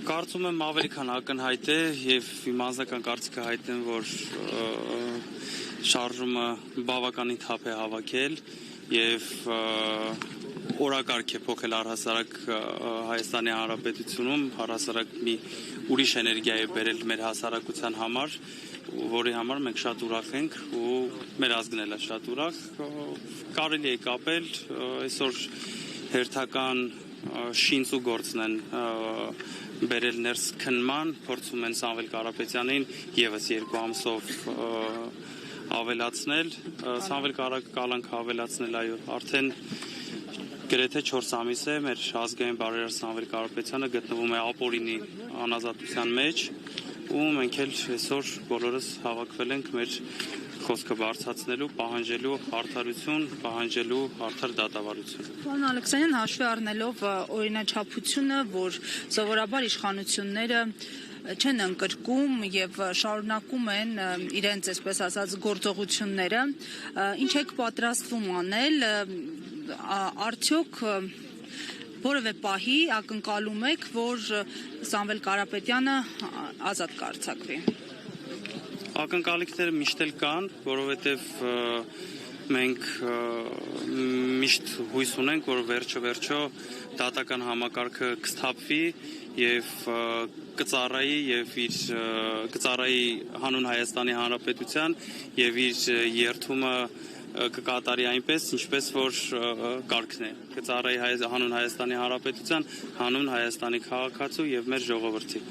Կարծում եմ ավելի քան ակնհայտ է եւ իմ անձնական կարծիքը հայտնեմ, որ շարժումը բավականին թափ է հավաքել եւ օրակարգ է փոխել առհասարակ Հայաստանի Հանրապետությունում, առհասարակ մի ուրիշ էներգիա է բերել մեր հասարակության համար, որի համար մենք շատ ուրախ ենք ու մեր ազգն էլ է շատ ուրախ։ Կարելի է կապել այսօր հերթական շինծու գործն են բերել ներս քննման, փորձում են Սամվել Կարապետյանին եւս 2 ամսով ավելացնել, Սամվել Կարապետյանին ավելացնել, այո, արդեն գրեթե 4 ամիս է մեր ազգային բարերար Սամվել Կարապետյանը գտնվում է ապօրինի անազատության մեջ ու մենք էլ այսօր բոլորս հավաքվել ենք մեր խոսքը բարձրացնելու, պահանջելու արդարություն, պահանջելու արդար դատավարություն։ Պարոն Ալեքսանյան, հաշվի առնելով օրինաչափությունը, որ սովորաբար իշխանությունները չեն ընկրկում եւ շարունակում են իրենց, այսպես ասած, գործողությունները, ինչ եք պատրաստվում անել, արդյոք որևէ պահի ակնկալում եք, որ Սամվել Կարապետյանը ազատ կարձակվի։ Ակնկալիքները միշտ էլ կան, որովհետև մենք միշտ հույս ունենք, որ վերջո դատական համակարգը կսթափվի եւ կծառայի հանուն Հայաստանի Հանրապետության եւ իր երթումը կկատարի այնպես, ինչպես որ կարգն է։ Կծառայի հանուն Հայաստանի Հանրապետության, հանուն Հայաստանի քաղաքացու եւ մեր ժողովրդի։